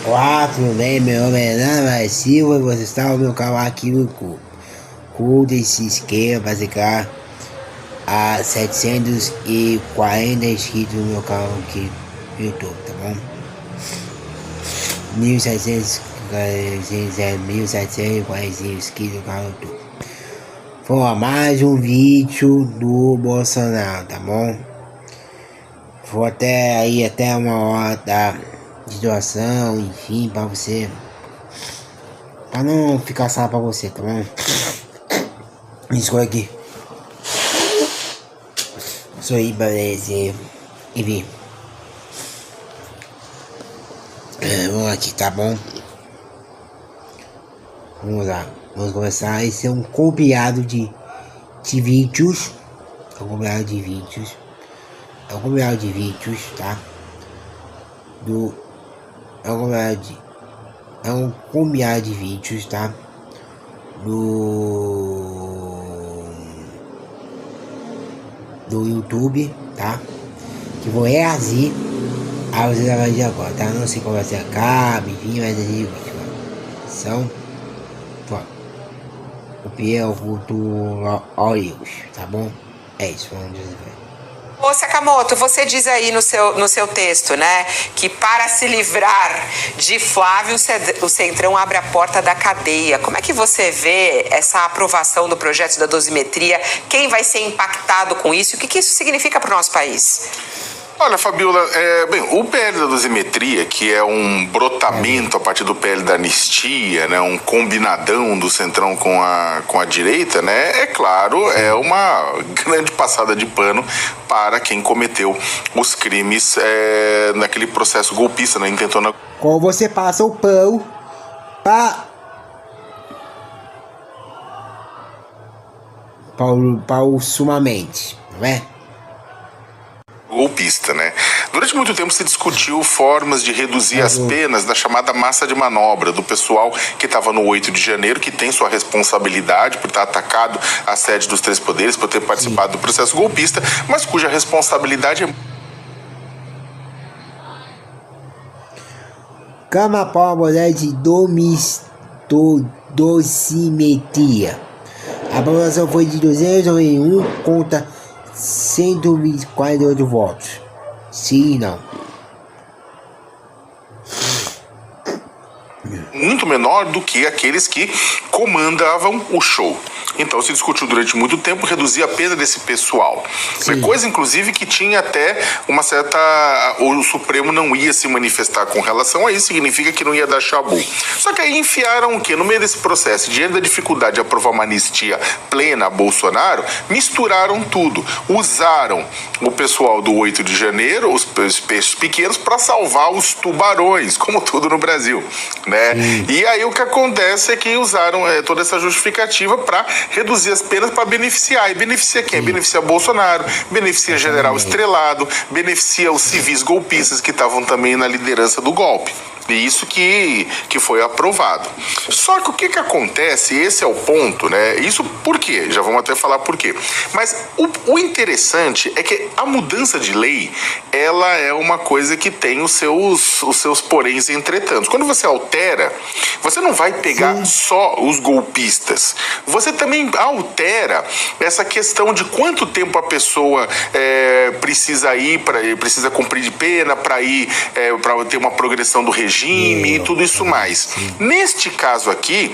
Olá, tudo bem? Meu nome é Ana Silva e você está no meu canal aqui no YouTube. Curta e se inscreva para chegar a 740 inscritos no meu canal aqui no YouTube, tá bom? 1.745 inscritos no canal do YouTube. Foi mais um vídeo do Bolsonaro, tá bom? Vou até uma hora de doação, enfim, pra você. Pra não ficar só pra você, tá bom? Escolha aqui. Sorri pra você. Enfim. Vamos aqui, tá bom? Vamos lá. Vamos começar. Esse é um compilado de vídeos. É um compilado de vídeos. É um compilado de vídeos, tá? É um compilado de vídeos, tá? Do YouTube, tá? Que vou reagir a vocês de agora, tá? Não sei como vai ser a cabo, enfim, mas aí são o Piel Futuro Olhos, tá bom? É isso, vamos dizer. Ô Sakamoto, você diz aí no seu texto, né, que para se livrar de Flávio, o Centrão abre a porta da cadeia. Como é que você vê essa aprovação do projeto da dosimetria? Quem vai ser impactado com isso? O que isso significa para o nosso país? Olha, Fabiola, o PL da dosimetria, que é um brotamento a partir do PL da anistia, né, um combinadão do Centrão com a direita, né, é claro, é uma grande passada de pano para quem cometeu os crimes naquele processo golpista, né, intentando... Como você passa o pão para o sumamente, não é? Golpista, né? Durante muito tempo se discutiu formas de reduzir as penas da chamada massa de manobra do pessoal que estava no 8 de janeiro, que tem sua responsabilidade por estar atacado a sede dos três poderes, por ter participado do processo golpista, mas cuja responsabilidade é... Cama para mulher de dosimetria. A aprovação foi de 291 contra 148 votos. Sim e não. Muito menor do que aqueles que comandavam o show. Então se discutiu durante muito tempo reduzir a pena desse pessoal. Sim. Coisa, inclusive, que tinha até uma certa... O Supremo não ia se manifestar com relação a isso, significa que não ia dar chabu. Só que aí enfiaram o quê? No meio desse processo, diante da dificuldade de aprovar uma anistia plena a Bolsonaro, misturaram tudo. Usaram o pessoal do 8 de janeiro, os peixes pequenos, para salvar os tubarões, como tudo no Brasil, né? E aí o que acontece é que usaram toda essa justificativa para reduzir as penas para beneficiar. E beneficia quem? Beneficia Bolsonaro, beneficia General Estrelado, beneficia os civis golpistas que estavam também na liderança do golpe. E isso que foi aprovado. Só que o que acontece, esse é o ponto, né? Isso por quê? Já vamos até falar por quê. Mas o interessante é que a mudança de lei, ela é uma coisa que tem os seus poréns e entretantos. Quando você altera, você não vai pegar só os golpistas. Você também altera essa questão de quanto tempo a pessoa precisa cumprir de pena para ter uma progressão do regime e tudo isso mais. Neste caso aqui,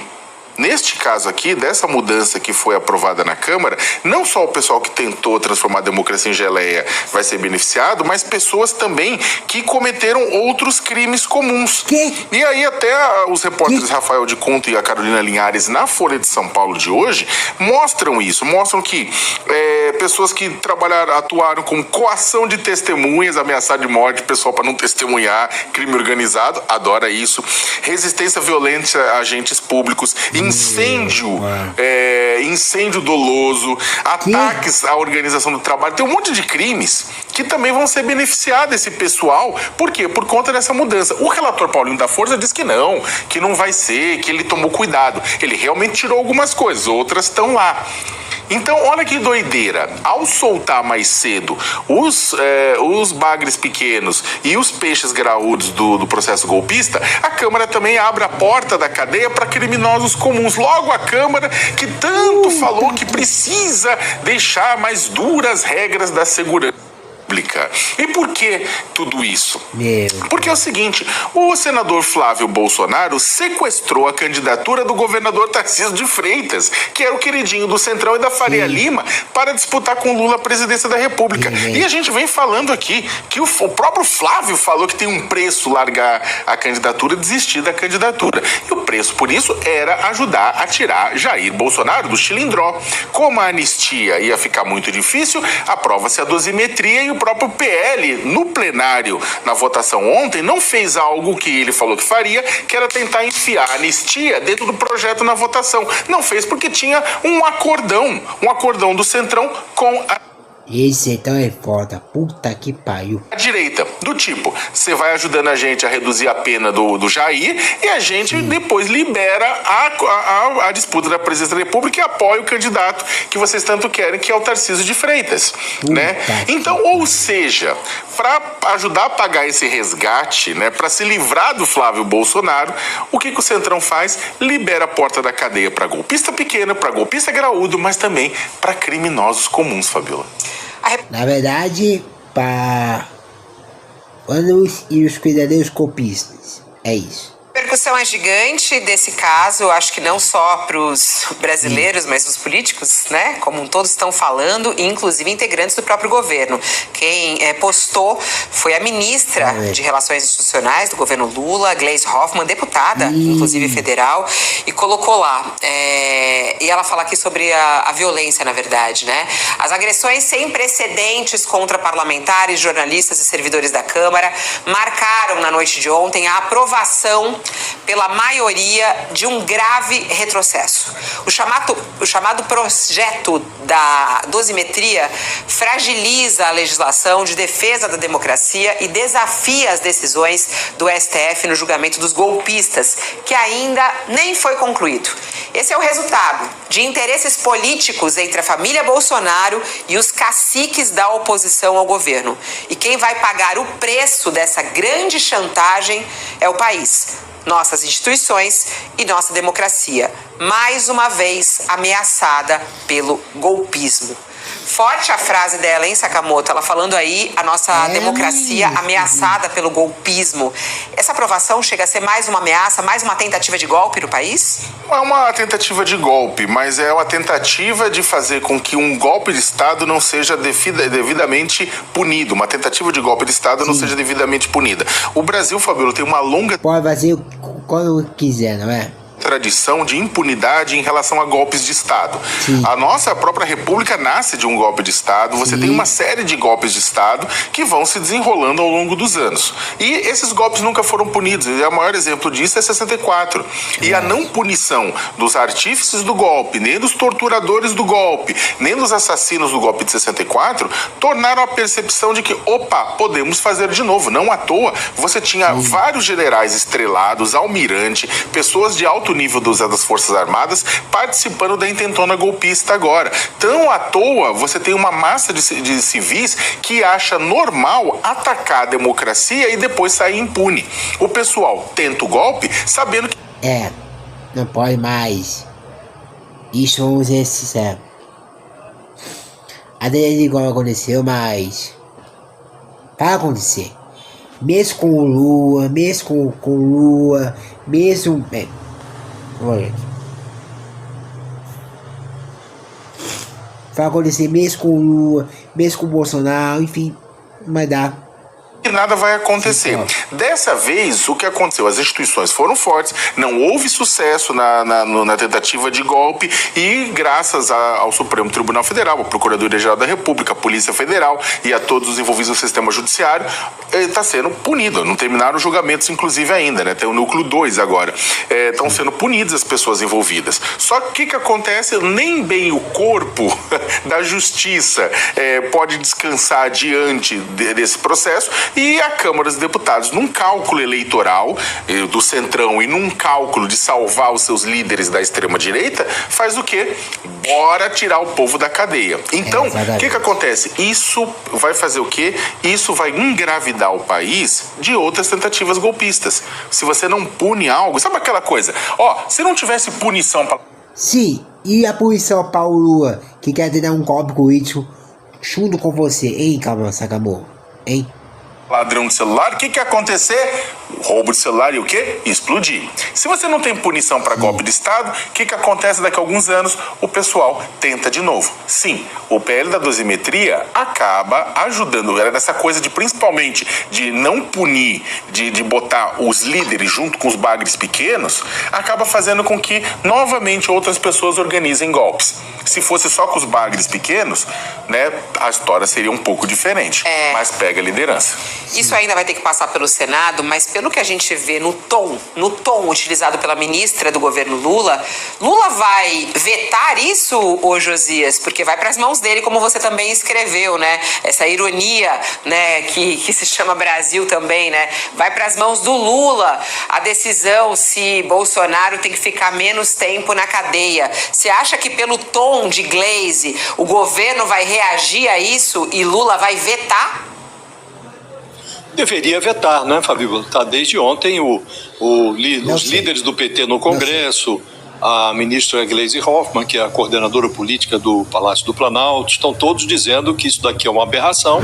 dessa mudança que foi aprovada na Câmara, não só o pessoal que tentou transformar a democracia em geleia vai ser beneficiado, mas pessoas também que cometeram outros crimes comuns. E aí até os repórteres Rafael de Conto e a Carolina Linhares na Folha de São Paulo de hoje mostram isso, mostram que pessoas que atuaram com coação de testemunhas, ameaçar de morte, pessoal para não testemunhar, crime organizado, adora isso, resistência violenta a agentes públicos, incêndio doloso, ataques à organização do trabalho. Tem um monte de crimes que também vão ser beneficiados esse pessoal. Por quê? Por conta dessa mudança. O relator Paulinho da Força diz que não vai ser, que ele tomou cuidado. Ele realmente tirou algumas coisas, outras estão lá. Então, olha que doideira. Ao soltar mais cedo os bagres pequenos e os peixes graúdos do processo golpista, a Câmara também abre a porta da cadeia para criminosos comuns. Logo, a Câmara, que tanto falou que precisa deixar mais duras regras da segurança pública. E por que tudo isso? Porque é o seguinte, o senador Flávio Bolsonaro sequestrou a candidatura do governador Tarcísio de Freitas, que era o queridinho do Centrão e da Faria Lima, para disputar com Lula a presidência da República. E a gente vem falando aqui que o próprio Flávio falou que tem um preço largar a candidatura e desistir da candidatura. E o preço por isso era ajudar a tirar Jair Bolsonaro do chilindró. Como a anistia ia ficar muito difícil, aprova-se a dosimetria e o próprio PL, no plenário, na votação ontem, não fez algo que ele falou que faria, que era tentar enfiar a anistia dentro do projeto na votação. Não fez porque tinha um acordão do Centrão com a... Esse então é foda, puta que pariu. A direita, do tipo, você vai ajudando a gente a reduzir a pena do Jair e a gente depois libera a disputa da presidência da República e apoia o candidato que vocês tanto querem, que é o Tarcísio de Freitas, né? Então, ou seja, para ajudar a pagar esse resgate, né, para se livrar do Flávio Bolsonaro, o que o Centrão faz? Libera a porta da cadeia para golpista pequena, para golpista graúdo, mas também para criminosos comuns, Fabiola. Na verdade, para os cuidadores golpistas. É isso. A repercussão é gigante desse caso, acho que não só para os brasileiros, mas os políticos, né, como um todo estão falando, e inclusive integrantes do próprio governo. Quem postou foi a ministra de Relações Institucionais do governo Lula, Gleisi Hoffmann, deputada, inclusive federal, e colocou lá. E ela fala aqui sobre a violência, na verdade, né? As agressões sem precedentes contra parlamentares, jornalistas e servidores da Câmara marcaram na noite de ontem a aprovação pela maioria de um grave retrocesso. O chamado projeto da dosimetria fragiliza a legislação de defesa da democracia e desafia as decisões do STF no julgamento dos golpistas, que ainda nem foi concluído. Esse é o resultado de interesses políticos entre a família Bolsonaro e os caciques da oposição ao governo. E quem vai pagar o preço dessa grande chantagem é o país, nossas instituições e nossa democracia, mais uma vez ameaçada pelo golpismo. Forte a frase dela, hein, Sakamoto? Ela falando aí a nossa democracia ameaçada pelo golpismo. Essa aprovação chega a ser mais uma ameaça, mais uma tentativa de golpe no país? Não é uma tentativa de golpe, mas é uma tentativa de fazer com que um golpe de Estado não seja devidamente punido. Uma tentativa de golpe de Estado não seja devidamente punida. O Brasil, Fabiola, tem uma longa... Pode fazer quando quiser, não é? Tradição de impunidade em relação a golpes de Estado. A nossa própria república nasce de um golpe de Estado. Você tem uma série de golpes de Estado que vão se desenrolando ao longo dos anos. E esses golpes nunca foram punidos. E o maior exemplo disso é 64. E a não punição dos artífices do golpe, nem dos torturadores do golpe, nem dos assassinos do golpe de 64, tornaram a percepção de que, opa, podemos fazer de novo. Não à toa, você tinha vários generais estrelados, almirante, pessoas de alto nível das Forças Armadas participando da intentona golpista agora. Tão à toa, você tem uma massa de civis que acha normal atacar a democracia e depois sair impune. O pessoal tenta o golpe sabendo que... não pode mais. Isso, vamos ser sinceros. A dele igual aconteceu, mas vai acontecer. Mesmo com o Lula, mesmo com Lula, mesmo... vai acontecer mesmo com o Lula, mesmo com o Bolsonaro, enfim, vai dar. E nada vai acontecer. Dessa vez, o que aconteceu? As instituições foram fortes, não houve sucesso na tentativa de golpe e graças ao Supremo Tribunal Federal, a Procuradoria-Geral da República, a Polícia Federal e a todos os envolvidos no sistema judiciário, está sendo punido. Não terminaram os julgamentos, inclusive, ainda, né? Tem o núcleo 2 agora. Estão sendo punidas as pessoas envolvidas. Só que o que acontece? Nem bem o corpo da justiça pode descansar diante desse processo E a Câmara dos Deputados, num cálculo eleitoral do Centrão e num cálculo de salvar os seus líderes da extrema-direita, faz o quê? Bora tirar o povo da cadeia. Então, o que acontece? Isso vai fazer o quê? Isso vai engravidar o país de outras tentativas golpistas. Se você não pune algo, sabe aquela coisa? Se não tivesse punição para... Sim, e a punição para o Lula, que quer ter um golpe político junto com você, hein, Calma Sacamor? Hein? Ladrão de celular, o que ia acontecer? Roubo de celular e o quê? Explodir. Se você não tem punição para golpe de Estado, o que acontece daqui a alguns anos? O pessoal tenta de novo. Sim, o PL da dosimetria acaba ajudando. Era nessa coisa de, principalmente, de não punir, de botar os líderes junto com os bagres pequenos, acaba fazendo com que, novamente, outras pessoas organizem golpes. Se fosse só com os bagres pequenos, né, a história seria um pouco diferente. Mas pega a liderança. Isso ainda vai ter que passar pelo Senado, mas pelo que a gente vê no tom utilizado pela ministra do governo Lula vai vetar isso, ô Josias? Porque vai para as mãos dele, como você também escreveu, né? Essa ironia, né, que se chama Brasil também, né? Vai para as mãos do Lula a decisão se Bolsonaro tem que ficar menos tempo na cadeia. Você acha que pelo tom de Glaze o governo vai reagir a isso e Lula vai vetar? Deveria vetar, né, Fabíola? Está desde ontem os líderes do PT no Congresso, a ministra Gleisi Hoffmann, que é a coordenadora política do Palácio do Planalto, estão todos dizendo que isso daqui é uma aberração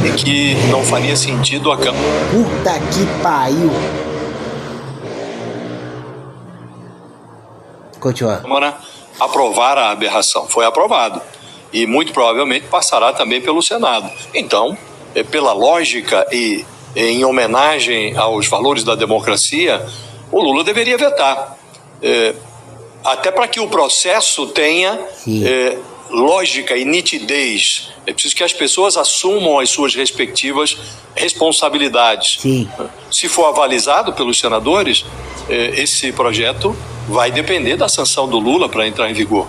e que não faria sentido a Câmara. Puta que pariu! Continua. Câmara aprovar a aberração. Foi aprovado. E muito provavelmente passará também pelo Senado. Então, pela lógica e em homenagem aos valores da democracia, o Lula deveria vetar. Até para que o processo tenha lógica e nitidez. É preciso que as pessoas assumam as suas respectivas responsabilidades. Sim. Se for avalizado pelos senadores, esse projeto vai depender da sanção do Lula para entrar em vigor.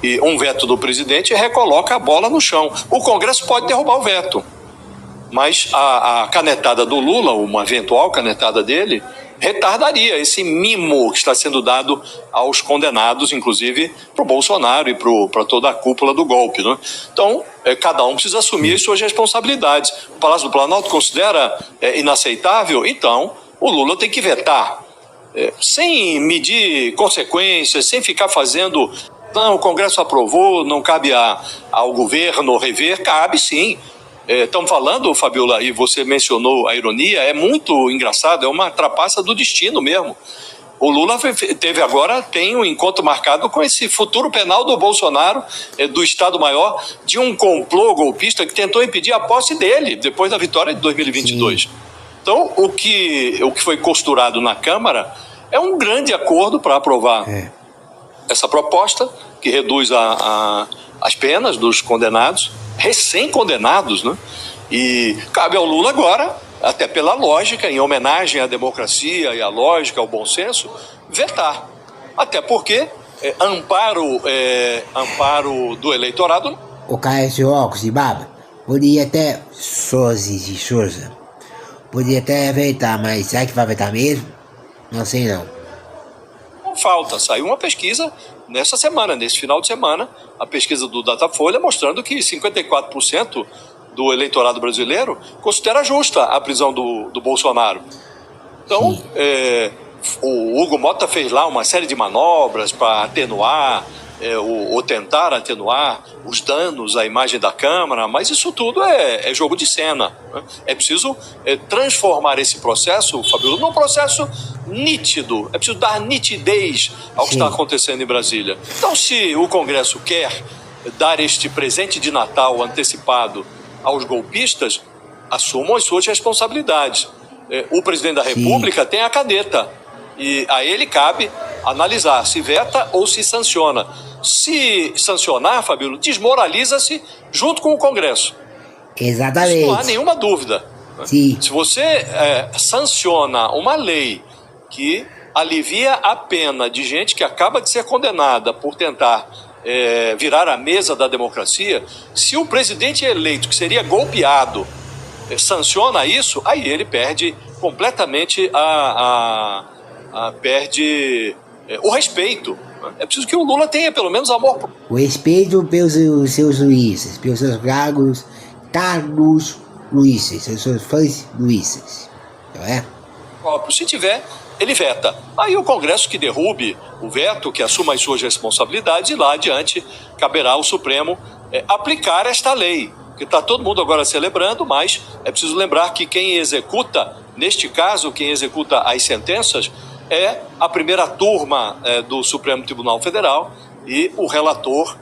E um veto do presidente recoloca a bola no chão. O Congresso pode derrubar o veto, mas a canetada do Lula, uma eventual canetada dele, retardaria esse mimo que está sendo dado aos condenados, inclusive para o Bolsonaro e para toda a cúpula do golpe, né? Então, cada um precisa assumir as suas responsabilidades. O Palácio do Planalto considera inaceitável? Então, o Lula tem que vetar, sem medir consequências, sem ficar fazendo... Não, o Congresso aprovou, não cabe ao governo rever. Cabe sim. Estamos falando, Fabiola, e você mencionou a ironia, é muito engraçado, é uma trapaça do destino mesmo. O Lula tem um encontro marcado com esse futuro penal do Bolsonaro, do Estado-Maior, de um complô golpista que tentou impedir a posse dele depois da vitória de 2022. Sim. Então, o que foi costurado na Câmara é um grande acordo para aprovar essa proposta, que reduz as penas dos condenados, recém-condenados, né? E cabe ao Lula agora, até pela lógica, em homenagem à democracia e à lógica, ao bom senso, vetar. Até porque amparo do eleitorado... O cara de óculos de barba podia até... Souza. Podia até vetar, mas será que vai vetar mesmo? Não sei não. Falta. Saiu uma pesquisa nessa semana, nesse final de semana, a pesquisa do Datafolha mostrando que 54% do eleitorado brasileiro considera justa a prisão do Bolsonaro. Então, o Hugo Mota fez lá uma série de manobras para atenuar ou tentar atenuar os danos à imagem da Câmara, mas isso tudo é jogo de cena, né? É preciso transformar esse processo, Fabíola, num processo nítido. É preciso dar nitidez ao que está acontecendo em Brasília. Então, se o Congresso quer dar este presente de Natal antecipado aos golpistas, assumam as suas responsabilidades. O presidente da República tem a caneta e a ele cabe analisar se veta ou se sanciona. Se sancionar, Fabíola, desmoraliza-se junto com o Congresso. Exatamente. Isso não há nenhuma dúvida. Sim. Se você sanciona uma lei que alivia a pena de gente que acaba de ser condenada por tentar virar a mesa da democracia, se o presidente eleito, que seria golpeado, sanciona isso, aí ele perde completamente perde o respeito. É preciso que o Lula tenha pelo menos amor. O respeito pelos seus juízes, pelos seus cargos juízes, seus fãs juízes, não é? Se tiver, ele veta. Aí o Congresso que derrube o veto, que assuma as suas responsabilidades, e lá adiante caberá ao Supremo aplicar esta lei. Porque está todo mundo agora celebrando, mas é preciso lembrar que quem executa, neste caso, quem executa as sentenças é a primeira turma do Supremo Tribunal Federal e o relator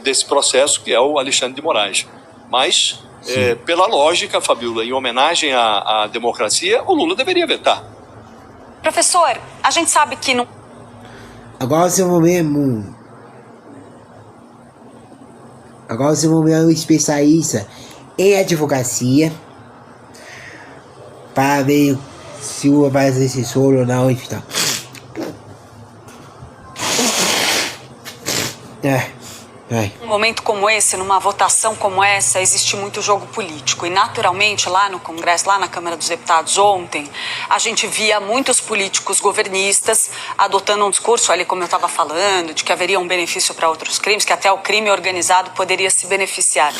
desse processo, que é o Alexandre de Moraes. Mas, pela lógica, Fabíola, em homenagem à democracia, o Lula deveria vetar. Professor, a gente sabe que não... Agora você vai ver um especialista em advocacia para ver se o vai esse solo ou não, enfim. Um momento como esse, numa votação como essa, existe muito jogo político. E naturalmente, lá no Congresso, lá na Câmara dos Deputados ontem, a gente via muitos políticos governistas adotando um discurso, ali como eu estava falando, de que haveria um benefício para outros crimes, que até o crime organizado poderia se beneficiar.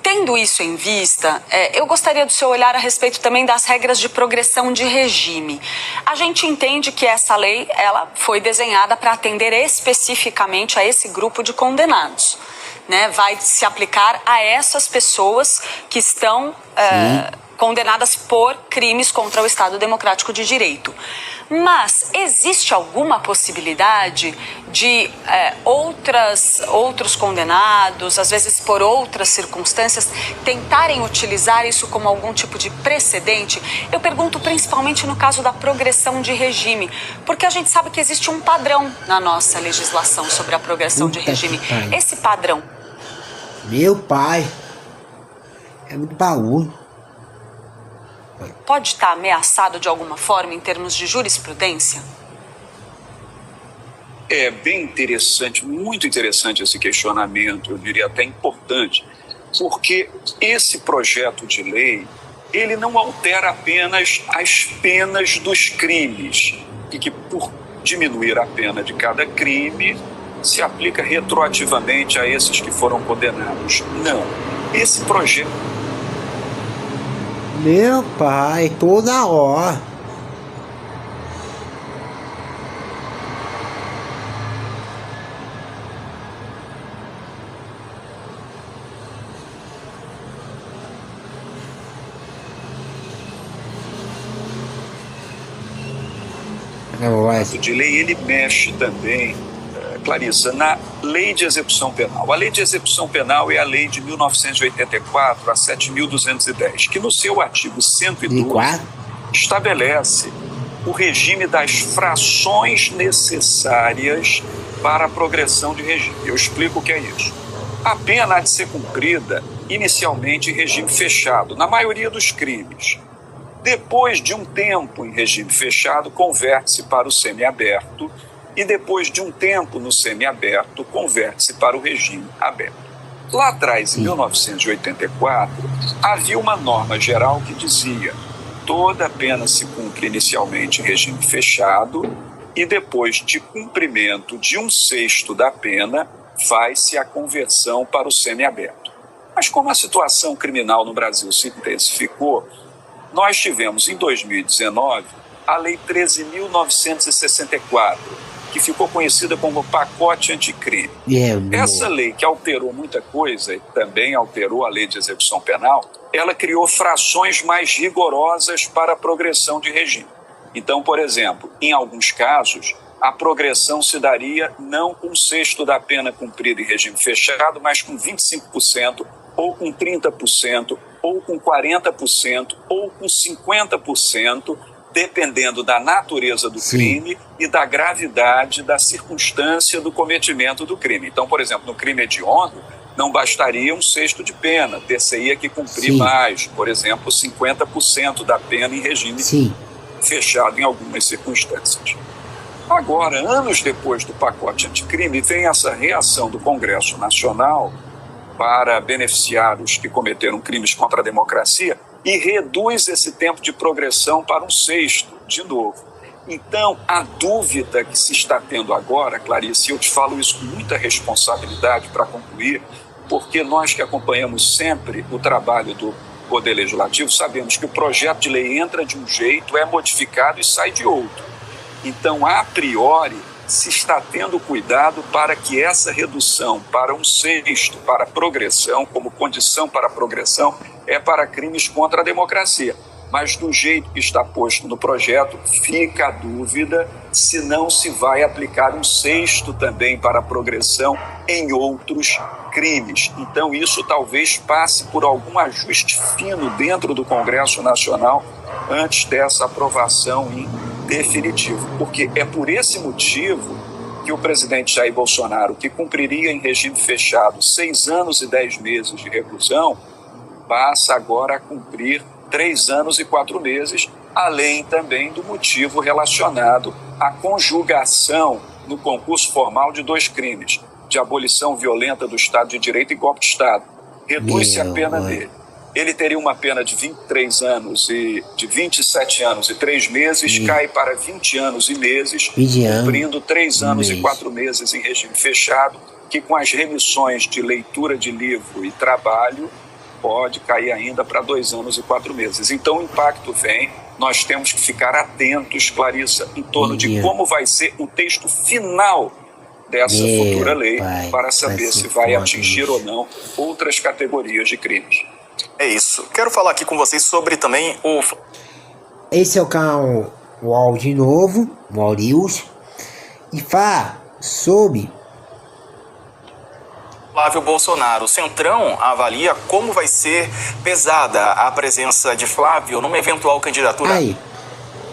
Tendo isso em vista, eu gostaria do seu olhar a respeito também das regras de progressão de regime. A gente entende que essa lei ela foi desenhada para atender especificamente a esse grupo de condenados, né? Vai se aplicar a essas pessoas que estão condenadas por crimes contra o Estado Democrático de Direito. Mas existe alguma possibilidade de outros condenados, às vezes por outras circunstâncias, tentarem utilizar isso como algum tipo de precedente? Eu pergunto principalmente no caso da progressão de regime, porque a gente sabe que existe um padrão na nossa legislação sobre a progressão de regime. Esse padrão... Meu pai é muito baú. Pode estar ameaçado de alguma forma em termos de jurisprudência? É bem interessante, muito interessante esse questionamento, eu diria até importante, porque esse projeto de lei, ele não altera apenas as penas dos crimes, e que por diminuir a pena de cada crime, se aplica retroativamente a esses que foram condenados. Não, esse projeto... Meu pai, toda hora. De lei, ele mexe também, Clarissa, na Lei de Execução Penal. A Lei de Execução Penal é a lei de 1984, a 7.210, que no seu artigo 102 estabelece o regime das frações necessárias para a progressão de regime. Eu explico o que é isso. A pena há de ser cumprida inicialmente em regime fechado, na maioria dos crimes. Depois de um tempo em regime fechado, converte-se para o semiaberto, e depois de um tempo no semiaberto, converte-se para o regime aberto. Lá atrás, em 1984, havia uma norma geral que dizia: toda pena se cumpre inicialmente em regime fechado e depois de cumprimento de 1/6 da pena, faz-se a conversão para o semiaberto. Mas como a situação criminal no Brasil se intensificou, nós tivemos em 2019 a Lei 13.964, que ficou conhecida como pacote anticrime. Essa lei, que alterou muita coisa e também alterou a Lei de Execução Penal, ela criou frações mais rigorosas para a progressão de regime. Então, por exemplo, em alguns casos, a progressão se daria não com 1/6 da pena cumprida em regime fechado, mas com 25%, ou com 30%, ou com 40%, ou com 50%, dependendo da natureza do crime e da gravidade da circunstância do cometimento do crime. Então, por exemplo, no crime hediondo, não bastaria 1/6 de pena, ter-se-ia que cumprir mais, por exemplo, 50% da pena em regime fechado em algumas circunstâncias. Agora, anos depois do pacote anticrime, vem essa reação do Congresso Nacional para beneficiar os que cometeram crimes contra a democracia e reduz esse tempo de progressão para um sexto, de novo. Então, a dúvida que se está tendo agora, Clarice, eu te falo isso com muita responsabilidade para concluir, porque nós que acompanhamos sempre o trabalho do Poder Legislativo, sabemos que o projeto de lei entra de um jeito, é modificado e sai de outro. Então, a priori, se está tendo cuidado para que essa redução para um sexto, para a progressão, como condição para a progressão, é para crimes contra a democracia. Mas do jeito que está posto no projeto, fica a dúvida se não se vai aplicar um sexto também para a progressão em outros crimes. Então isso talvez passe por algum ajuste fino dentro do Congresso Nacional antes dessa aprovação em definitivo. Porque é por esse motivo que o presidente Jair Bolsonaro, que cumpriria em regime fechado 6 anos e 10 meses de reclusão, passa agora a cumprir 3 anos e 4 meses, além também do motivo relacionado à conjugação no concurso formal de 2 crimes, de abolição violenta do Estado de Direito e golpe de Estado. Reduz-se a pena dele. Ele teria uma pena de 27 anos e 3 meses, cai para 20 anos e meses, cumprindo 3 anos e 4 meses em regime fechado, que com as remissões de leitura de livro e trabalho, pode cair ainda para 2 anos e 4 meses. Então o impacto vem, nós temos que ficar atentos, Clarissa, em torno de como vai ser o texto final dessa futura lei, para saber se vai atingir ou não outras categorias de crimes. É isso. Quero falar aqui com vocês sobre também o... Esse é o canal UOL de novo, UOL News, e fala sobre Flávio Bolsonaro. O Centrão avalia como vai ser pesada a presença de Flávio numa eventual candidatura. Aí,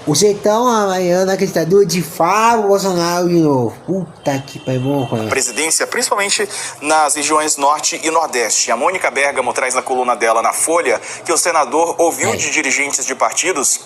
o Centrão avaliando a candidatura de Flávio Bolsonaro de novo. Puta que pariu. Presidência, principalmente nas regiões Norte e Nordeste. A Mônica Bergamo traz na coluna dela na Folha que o senador ouviu de dirigentes de partidos,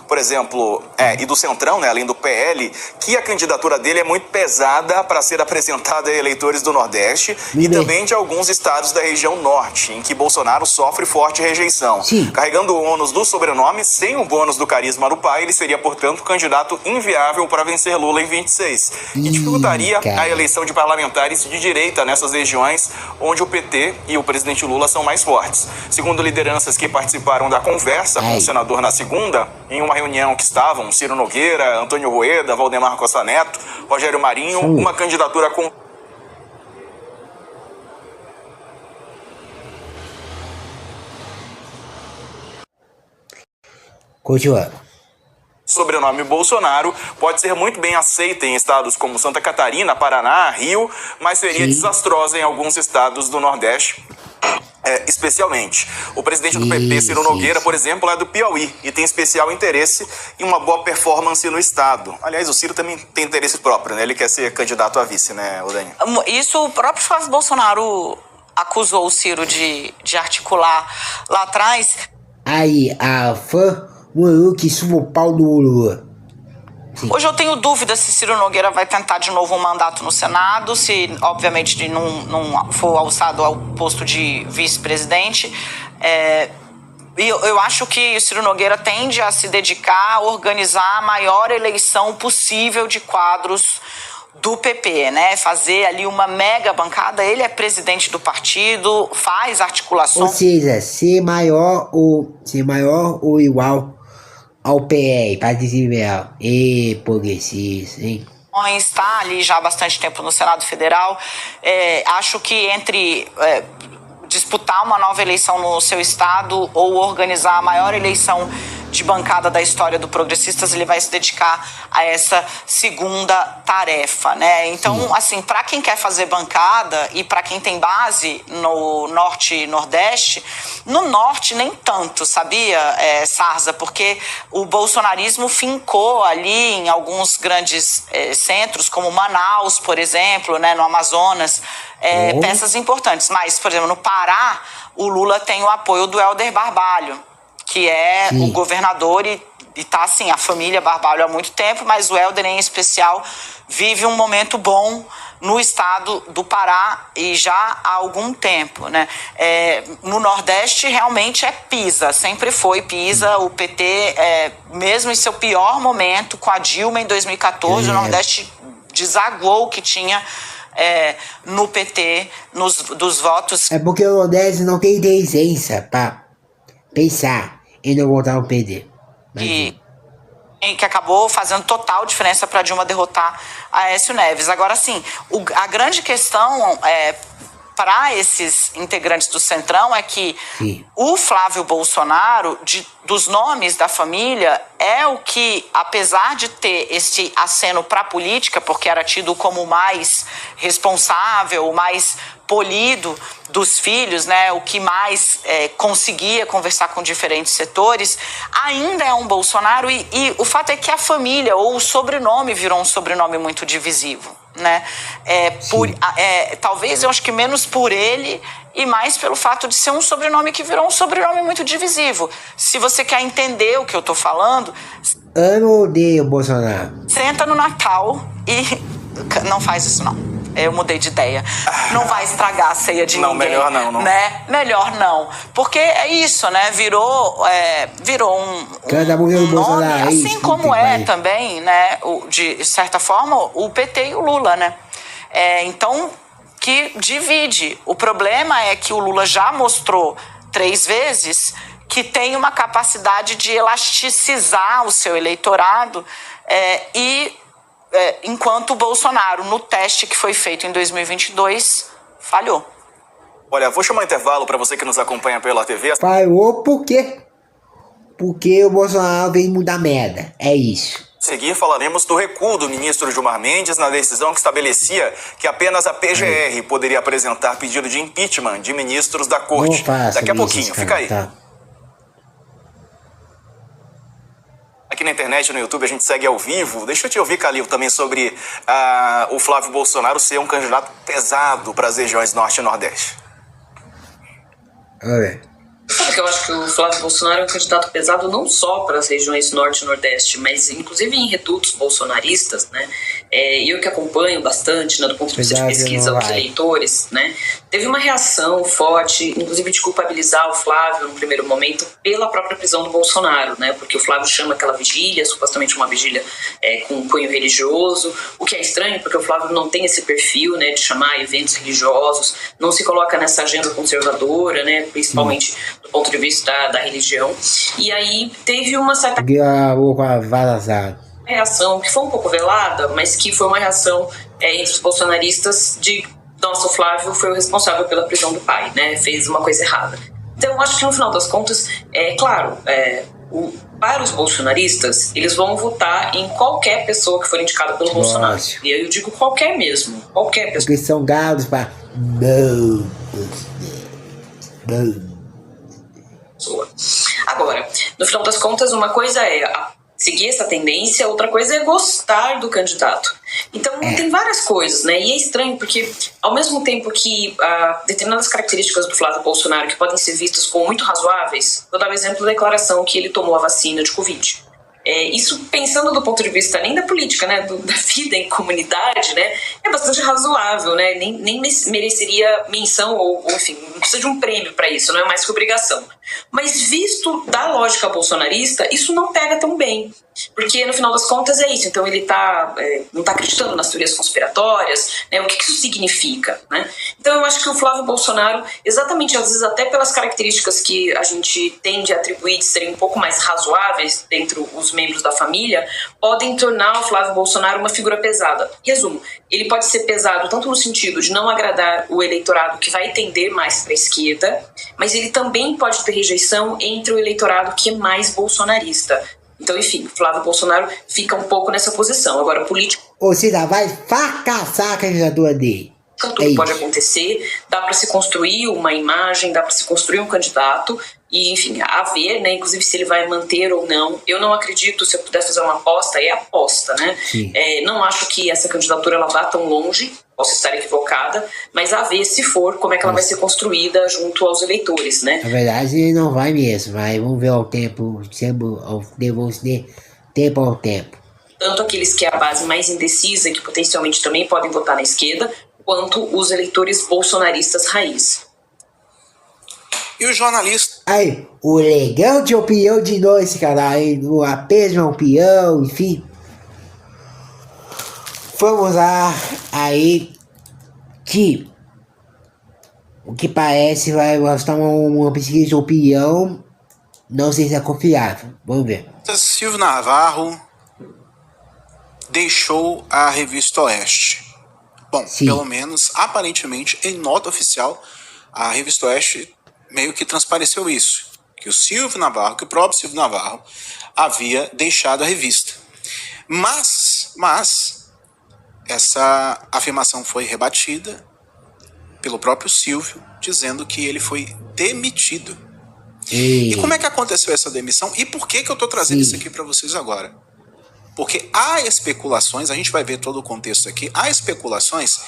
por exemplo, e do Centrão, né, além do PL, que a candidatura dele é muito pesada para ser apresentada a eleitores do Nordeste e também de alguns estados da região Norte, em que Bolsonaro sofre forte rejeição. Sim. Carregando o ônus do sobrenome, sem o bônus do carisma do pai, ele seria, portanto, candidato inviável para vencer Lula em 26. E dificultaria a eleição de parlamentares de direita nessas regiões onde o PT e o presidente Lula são mais fortes. Segundo lideranças que participaram da conversa com o senador na segunda, em uma reunião que estavam Ciro Nogueira, Antônio Rueda, Valdemar Costa Neto, Rogério Marinho, uma candidatura com sobrenome Bolsonaro pode ser muito bem aceita em estados como Santa Catarina, Paraná, Rio, mas seria desastrosa em alguns estados do Nordeste. Especialmente. O presidente do PP, Ciro Nogueira, por exemplo, é do Piauí e tem especial interesse em uma boa performance no estado. Aliás, o Ciro também tem interesse próprio, né? Ele quer ser candidato a vice, né, Odânia? Isso o próprio Flávio Bolsonaro acusou o Ciro de articular lá atrás. Aí, a fã que suba o pau do Lula. Hoje eu tenho dúvida se Ciro Nogueira vai tentar de novo um mandato no Senado, se obviamente não for alçado ao posto de vice-presidente. Eu acho que o Ciro Nogueira tende a se dedicar a organizar a maior eleição possível de quadros do PP, né? Fazer ali uma mega bancada. Ele é presidente do partido, faz articulações. Ou seja, ser maior ou igual ao PL, Partido Liberal e progressista, hein? Está ali já há bastante tempo no Senado Federal. Acho que entre disputar uma nova eleição no seu estado ou organizar a maior eleição de bancada da história do Progressistas, ele vai se dedicar a essa segunda tarefa, né? Então, assim, para quem quer fazer bancada e para quem tem base no Norte e Nordeste, no Norte nem tanto, sabia, Sarza? Porque o bolsonarismo fincou ali em alguns grandes centros, como Manaus, por exemplo, né, no Amazonas, peças importantes. Mas, por exemplo, no Pará, o Lula tem o apoio do Helder Barbalho, que é o governador e E tá assim, a família Barbalho há muito tempo, mas o Helder em especial vive um momento bom no estado do Pará e já há algum tempo, né? No Nordeste realmente é Pisa, sempre foi Pisa. O PT, mesmo em seu pior momento, com a Dilma em 2014, o Nordeste desaguou o que tinha no PT, dos votos. É porque o Nordeste não tem inteligência para pensar em não votar no PT. Que acabou fazendo total diferença para Dilma derrotar a Aécio Neves. Agora, assim, a grande questão para esses integrantes do Centrão é que o Flávio Bolsonaro, dos nomes da família, é o que, apesar de ter esse aceno para a política, porque era tido como o mais responsável, o mais polido dos filhos, né, o que mais conseguia conversar com diferentes setores, ainda é um Bolsonaro e o fato é que a família ou o sobrenome virou um sobrenome muito divisivo, né? Talvez eu acho que menos por ele e mais pelo fato de ser um sobrenome que virou um sobrenome muito divisivo. Se você quer entender o que eu tô falando, amo ou odeio Bolsonaro? Senta no Natal e não faz isso não. Eu mudei de ideia. Não vai estragar a ceia de ninguém. Não, melhor não. Né? Melhor não. Porque é isso, né? Virou um nome, assim como também, né? De certa forma, o PT e o Lula, né? Então, que divide. O problema é que o Lula já mostrou 3 vezes que tem uma capacidade de elasticizar o seu eleitorado enquanto o Bolsonaro, no teste que foi feito em 2022, falhou. Olha, vou chamar um intervalo para você que nos acompanha pela TV. Falhou por quê? Porque o Bolsonaro veio mudar merda. É isso. A seguir, falaremos do recuo do ministro Gilmar Mendes na decisão que estabelecia que apenas a PGR poderia apresentar pedido de impeachment de ministros da corte. Daqui a pouquinho, fica aí. Tá. Aqui na internet, no YouTube, a gente segue ao vivo. Deixa eu te ouvir, Calil, também sobre o Flávio Bolsonaro ser um candidato pesado para as regiões Norte e Nordeste. Sabe que eu acho que o Flávio Bolsonaro é um candidato pesado não só para as regiões Norte e Nordeste, mas inclusive em redutos bolsonaristas, né? Eu que acompanho bastante, né, do ponto de vista de pesquisa dos eleitores, né? Teve uma reação forte, inclusive de culpabilizar o Flávio no primeiro momento pela própria prisão do Bolsonaro, né? Porque o Flávio chama aquela vigília, supostamente uma vigília com um cunho religioso, o que é estranho porque o Flávio não tem esse perfil, né, de chamar eventos religiosos, não se coloca nessa agenda conservadora, né, principalmente do ponto de vista da religião. E aí teve uma certa reação que foi um pouco velada, mas que foi uma reação entre os bolsonaristas de nossa, o Flávio foi o responsável pela prisão do pai, né? Fez uma coisa errada. Então, eu acho que no final das contas, claro, para os bolsonaristas, eles vão votar em qualquer pessoa que for indicada pelo Bolsonaro. E aí eu digo qualquer mesmo, qualquer pessoa. Porque são gados para Agora, no final das contas, uma coisa é seguir essa tendência, outra coisa é gostar do candidato. Então, tem várias coisas, né? E é estranho porque, ao mesmo tempo que determinadas características do Flávio Bolsonaro que podem ser vistas como muito razoáveis, vou dar o exemplo da declaração que ele tomou a vacina de Covid. Isso pensando do ponto de vista nem da política, né, da vida em comunidade, né, é bastante razoável, né, nem mereceria menção ou enfim, não precisa de um prêmio para isso, não é mais que obrigação. Mas visto da lógica bolsonarista, isso não pega tão bem, porque no final das contas é isso. Então ele não está acreditando nas teorias conspiratórias, né, o que isso significa, né? Então eu acho que o Flávio Bolsonaro, exatamente às vezes até pelas características que a gente tende a atribuir de serem um pouco mais razoáveis dentre os membros da família, podem tornar o Flávio Bolsonaro uma figura pesada. Resumo, ele pode ser pesado tanto no sentido de não agradar o eleitorado que vai tender mais para a esquerda, mas ele também pode ter rejeição entre o eleitorado que é mais bolsonarista. Então, enfim, Flávio Bolsonaro fica um pouco nessa posição. Agora, político... Ou seja, vai fracassar a candidatura dele. Tudo pode acontecer, dá para se construir uma imagem, dá para se construir um candidato e, enfim, a ver, né, inclusive se ele vai manter ou não. Eu não acredito, se eu puder fazer uma aposta, é aposta, né? Não acho que essa candidatura ela vá tão longe, Posso estar equivocada, mas a ver se for, como é que ela vai ser construída junto aos eleitores, né? Na verdade, ele não vai mesmo, mas vamos ver ao tempo, tempo ao tempo. Tanto aqueles que é a base mais indecisa, que potencialmente também podem votar na esquerda, quanto os eleitores bolsonaristas raiz. E o jornalista... Aí, o legal de opinião de nós, esse canal aí, apenas uma opinião, enfim. Vamos lá, aí, que o que parece vai mostrar uma pesquisa de opinião, não sei se é confiável, vamos ver. Silvio Navarro deixou a Revista Oeste. Bom, sim, pelo menos, aparentemente, em nota oficial, a Revista Oeste meio que transpareceu isso, que o Silvio Navarro, que o próprio Silvio Navarro havia deixado a revista. Mas essa afirmação foi rebatida pelo próprio Silvio, dizendo que ele foi demitido. E como é que aconteceu essa demissão? E por que eu estou trazendo isso aqui para vocês agora? Porque há especulações, a gente vai ver todo o contexto aqui, há especulações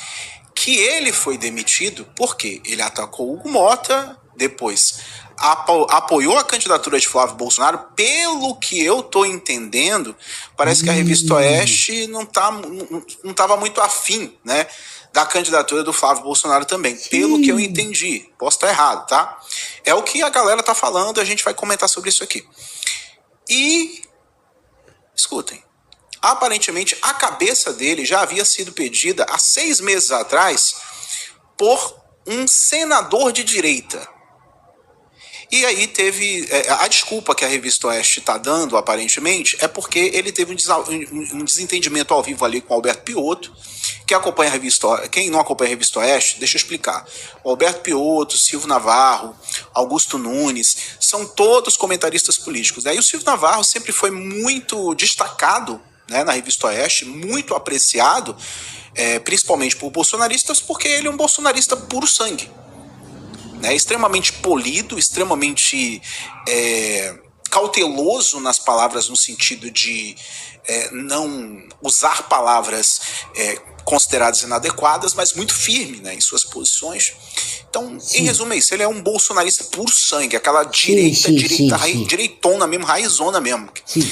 que ele foi demitido porque ele atacou Hugo Mota, depois apoiou a candidatura de Flávio Bolsonaro. Pelo que eu estou entendendo, parece que a Revista Oeste não estava muito afim, né, da candidatura do Flávio Bolsonaro também. Pelo que eu entendi. Posso estar errado, tá? É o que a galera tá falando, a gente vai comentar sobre isso aqui. E, escutem, aparentemente a cabeça dele já havia sido pedida há 6 meses atrás por um senador de direita. E aí teve... a desculpa que a Revista Oeste está dando, aparentemente, é porque ele teve um desentendimento ao vivo ali com o Alberto Piotto. Quem não acompanha a Revista Oeste, deixa eu explicar. O Alberto Piotto, Silvio Navarro, Augusto Nunes, são todos comentaristas políticos. Aí o Silvio Navarro sempre foi muito destacado, né, na Revista Oeste, muito apreciado, principalmente por bolsonaristas, porque ele é um bolsonarista puro sangue. Né, extremamente polido, extremamente cauteloso nas palavras, no sentido de não usar palavras consideradas inadequadas, mas muito firme, né, em suas posições. Então, em resumo é isso, ele é um bolsonarista puro sangue, aquela direitona mesmo, raizona mesmo. Sim.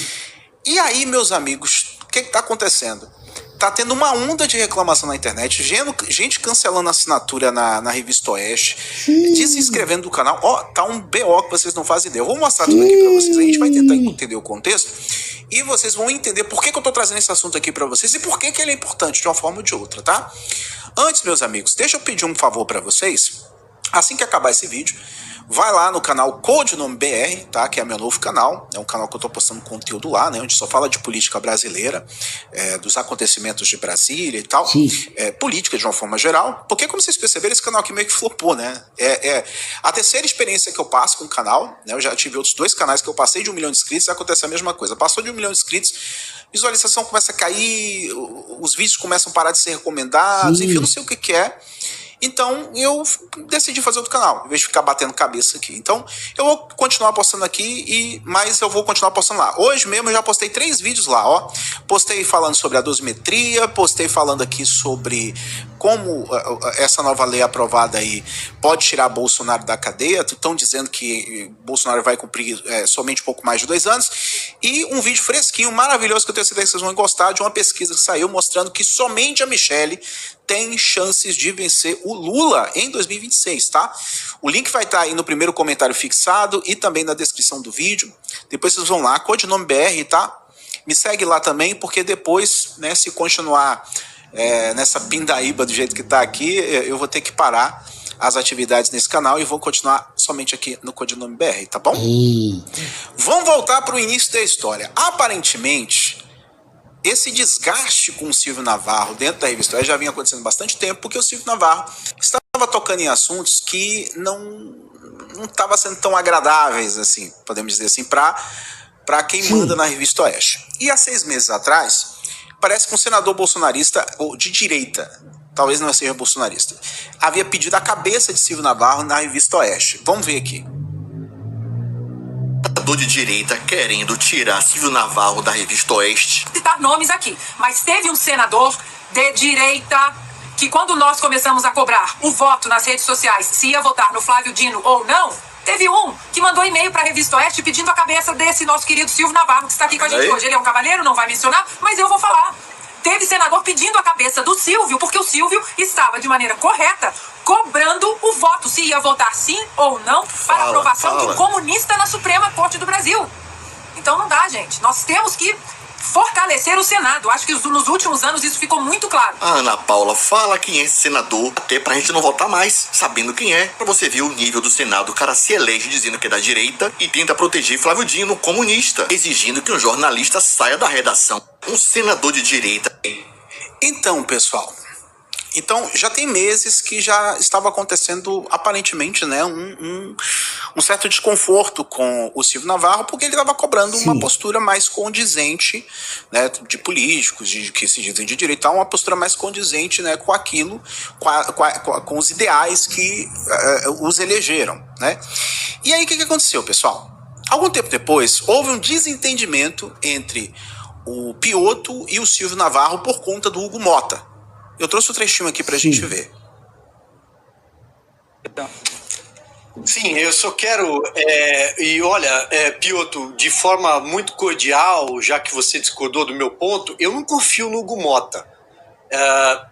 E aí, meus amigos, o que está acontecendo? Tá tendo uma onda de reclamação na internet, gente cancelando a assinatura na Revista Oeste, desinscrevendo do canal. Tá um BO que vocês não fazem ideia. Eu vou mostrar tudo aqui pra vocês, a gente vai tentar entender o contexto e vocês vão entender por que eu tô trazendo esse assunto aqui pra vocês e por que ele é importante de uma forma ou de outra, tá? Antes, meus amigos, deixa eu pedir um favor pra vocês. Assim que acabar esse vídeo, vai lá no canal Codinome BR, tá? Que é meu novo canal. É um canal que eu tô postando conteúdo lá, né? Onde só fala de política brasileira, dos acontecimentos de Brasília e tal. Política de uma forma geral. Porque, como vocês perceberam, esse canal aqui meio que flopou, né? A terceira experiência que eu passo com o canal, né? Eu já tive outros 2 canais que eu passei de 1 milhão de inscritos e acontece a mesma coisa. Passou de 1 milhão de inscritos, visualização começa a cair, os vídeos começam a parar de ser recomendados, enfim, eu não sei o que é. Então eu decidi fazer outro canal, em vez de ficar batendo cabeça aqui. Então eu vou continuar postando aqui, mas eu vou continuar postando lá. Hoje mesmo eu já postei 3 vídeos lá, ó. Postei falando sobre a dosimetria, postei falando aqui sobre como essa nova lei aprovada aí pode tirar Bolsonaro da cadeia. Estão dizendo que Bolsonaro vai cumprir somente um pouco mais de 2 anos. E um vídeo fresquinho, maravilhoso, que eu tenho certeza que vocês vão gostar, de uma pesquisa que saiu mostrando que somente a Michelle tem chances de vencer o Lula em 2026, tá? O link vai estar aí no primeiro comentário fixado e também na descrição do vídeo. Depois vocês vão lá, Codinome BR, tá? Me segue lá também, porque depois, né, se continuar nessa pindaíba do jeito que tá aqui, eu vou ter que parar as atividades nesse canal e vou continuar somente aqui no Codinome BR, tá bom? Vamos voltar para o início da história. Aparentemente, esse desgaste com o Silvio Navarro dentro da Revista Oeste já vinha acontecendo há bastante tempo, porque o Silvio Navarro estava tocando em assuntos que não estavam sendo tão agradáveis, assim, podemos dizer assim, para quem manda na Revista Oeste. E há 6 meses atrás, parece que um senador bolsonarista, ou de direita, talvez não seja bolsonarista, havia pedido a cabeça de Silvio Navarro na Revista Oeste. Vamos ver aqui. De direita querendo tirar Silvio Navarro da Revista Oeste. Citar nomes aqui, mas teve um senador de direita que quando nós começamos a cobrar o voto nas redes sociais, se ia votar no Flávio Dino ou não, teve um que mandou e-mail para a Revista Oeste pedindo a cabeça desse nosso querido Silvio Navarro, que está aqui com a gente hoje. Ele é um cavaleiro, não vai mencionar, mas eu vou falar. Teve senador pedindo a cabeça do Silvio, porque o Silvio estava, de maneira correta, cobrando o voto, se ia votar sim ou não para a aprovação de um comunista na Suprema Corte do Brasil. Então não dá, gente. Nós temos que fortalecer o Senado. Acho que nos últimos anos isso ficou muito claro. Ana Paula, fala quem é esse senador, até pra gente não votar mais, sabendo quem é, pra você ver o nível do Senado. O cara se elege dizendo que é da direita e tenta proteger Flávio Dino, comunista, exigindo que um jornalista saia da redação. Um senador de direita. Então, pessoal, já tem meses que já estava acontecendo, aparentemente, né, um certo desconforto com o Silvio Navarro, porque ele estava cobrando uma postura mais condizente, né, de políticos, que se dizem de direita, uma postura mais condizente, né, com aquilo, com os ideais que os elegeram, né? E aí, o que aconteceu, pessoal? Algum tempo depois, houve um desentendimento entre o Piotto e o Silvio Navarro por conta do Hugo Mota. Eu trouxe o trechinho aqui pra gente ver. Sim, eu só quero, e olha, Piotto, de forma muito cordial, já que você discordou do meu ponto, eu não confio no Hugo Mota.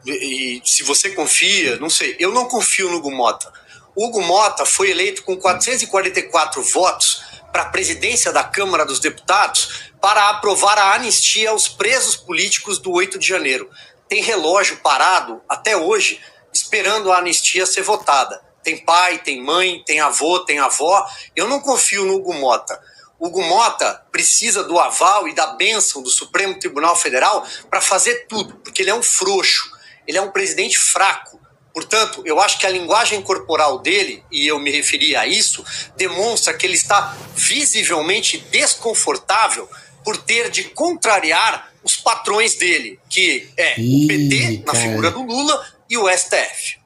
E se você confia, não sei, eu não confio no Hugo Mota. O Hugo Mota foi eleito com 444 votos para a presidência da Câmara dos Deputados para aprovar a anistia aos presos políticos do 8 de janeiro. Tem relógio parado até hoje esperando a anistia ser votada. Tem pai, tem mãe, tem avô, tem avó. Eu não confio no Hugo Mota. O Hugo Mota precisa do aval e da bênção do Supremo Tribunal Federal para fazer tudo, porque ele é um frouxo, ele é um presidente fraco. Portanto, eu acho que a linguagem corporal dele, e eu me referi a isso, demonstra que ele está visivelmente desconfortável por ter de contrariar os patrões dele, que é o PT, na figura do Lula, e o STF.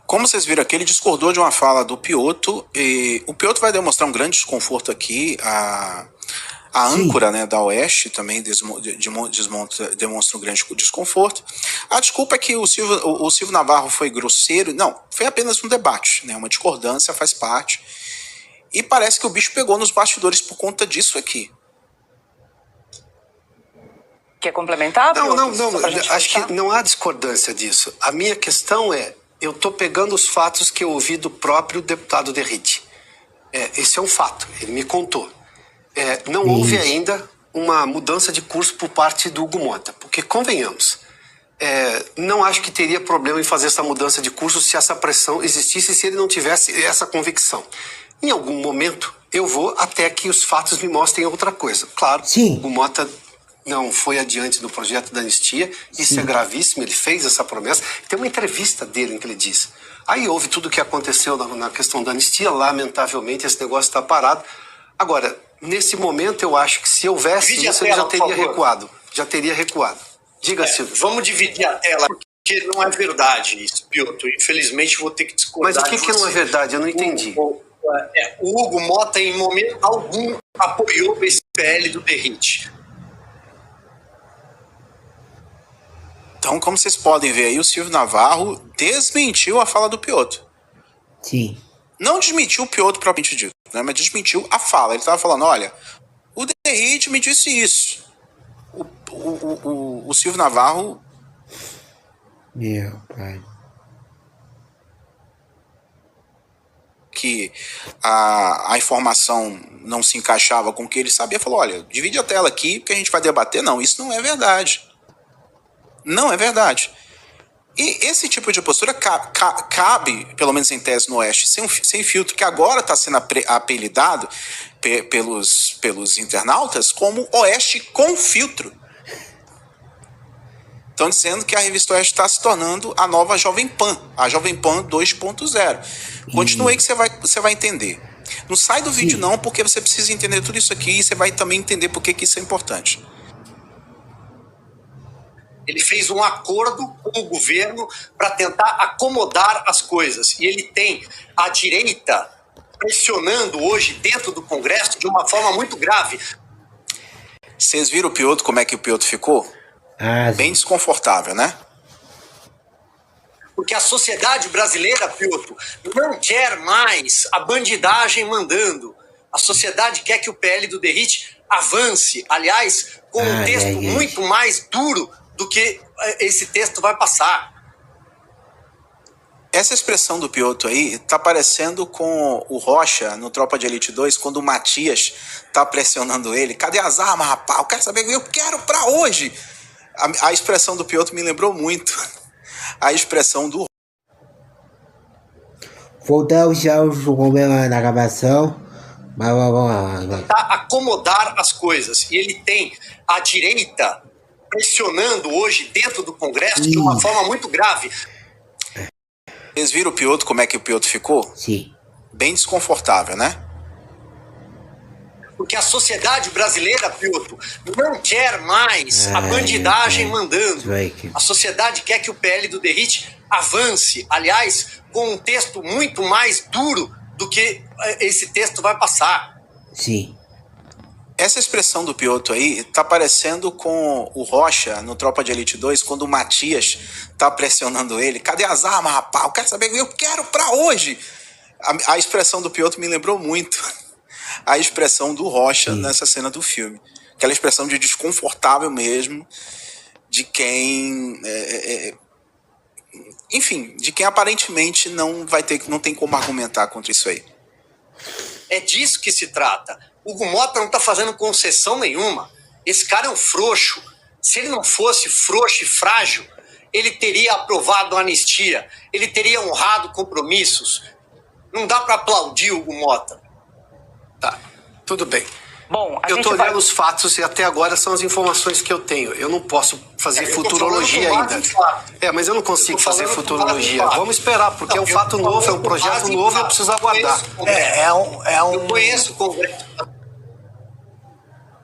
Como vocês viram aqui, ele discordou de uma fala do Piotto, e o Piotto vai demonstrar um grande desconforto aqui. A âncora, né, da Oeste também demonstra um grande desconforto. A desculpa é que o Silvio Navarro foi grosseiro. Não, foi apenas um debate, né, uma discordância, faz parte. E parece que o bicho pegou nos bastidores por conta disso aqui. Quer complementar? Não, acho que não há discordância disso. A minha questão é, eu estou pegando os fatos que eu ouvi do próprio deputado Derrite. Esse é um fato, ele me contou. Não houve ainda uma mudança de curso por parte do Hugo Mota, porque, convenhamos, não acho que teria problema em fazer essa mudança de curso se essa pressão existisse e se ele não tivesse essa convicção. Em algum momento, eu vou até que os fatos me mostrem outra coisa. Claro, o Hugo Mota não foi adiante do projeto da anistia, isso é gravíssimo, ele fez essa promessa. Tem uma entrevista dele em que ele diz. Aí houve tudo o que aconteceu na questão da anistia, lamentavelmente esse negócio está parado. Agora, nesse momento, eu acho que se houvesse isso, ele já teria recuado. Já teria recuado. Diga, Silvio. Vamos dividir a tela, porque não é verdade isso, Piotto. Infelizmente, vou ter que discordar. Mas o que não é verdade? Eu não entendi. O Hugo Mota, em momento algum, apoiou esse PL do Derrite. Então, como vocês podem ver aí, o Silvio Navarro desmentiu a fala do Piotto. Sim. Não desmentiu o Piotto propriamente dito, né, mas desmentiu a fala. Ele estava falando, olha, o Derrite me disse isso. O Silvio Navarro... Meu pai. Que a informação não se encaixava com o que ele sabia, falou, olha, divide a tela aqui porque a gente vai debater. Não, isso não é verdade. Não é verdade. E esse tipo de postura cabe, pelo menos em tese no Oeste, sem filtro, que agora está sendo apelidado pelos internautas como Oeste com filtro. Estão dizendo que a Revista Oeste está se tornando a nova Jovem Pan, a Jovem Pan 2.0. Continue aí que você vai entender. Não sai do vídeo não, porque você precisa entender tudo isso aqui e você vai também entender por que isso é importante. Ele fez um acordo com o governo para tentar acomodar as coisas. E ele tem a direita pressionando hoje dentro do Congresso de uma forma muito grave. Vocês viram o Piotto, como é que o Piotto ficou? Bem desconfortável, né? Porque a sociedade brasileira, Piotr, não quer mais a bandidagem mandando. A sociedade quer que o PL do Derrite avance. Aliás, com um texto muito mais duro do que esse texto vai passar. Essa expressão do Piotr aí tá parecendo com o Rocha no Tropa de Elite 2, quando o Matias tá pressionando ele. Cadê as armas, rapaz? Eu quero saber, eu quero pra hoje. A expressão do Piotr me lembrou muito a expressão do... Voltamos já ao problema da gravação. Acomodar as coisas. E ele tem a direita pressionando hoje dentro do Congresso de uma forma muito grave. Vocês viram o Piotr, como é que o Piotr ficou? Sim. Bem desconfortável, né? Porque a sociedade brasileira, Piotr, não quer mais a bandidagem mandando. A sociedade quer que o PL do Derrite avance. Aliás, com um texto muito mais duro do que esse texto vai passar. Sim. Essa expressão do Piotr aí tá parecendo com o Rocha no Tropa de Elite 2, quando o Matias tá pressionando ele. Cadê as armas, rapaz? Eu quero saber, eu quero pra hoje. A expressão do Piotr me lembrou muito a expressão do Rocha nessa cena do filme. Aquela expressão de desconfortável mesmo, de quem... enfim, de quem aparentemente não tem como argumentar contra isso aí. É disso que se trata. O Hugo Mota não está fazendo concessão nenhuma. Esse cara é um frouxo. Se ele não fosse frouxo e frágil, ele teria aprovado a anistia, ele teria honrado compromissos. Não dá para aplaudir o Hugo Mota. Tá, tudo bem. Bom, eu tô olhando os fatos e até agora são as informações que eu tenho. Eu não posso fazer futurologia ainda. Mas eu não consigo fazer futurologia. Vamos esperar, porque é um fato novo, é um projeto novo e eu preciso aguardar. Eu conheço o Congresso.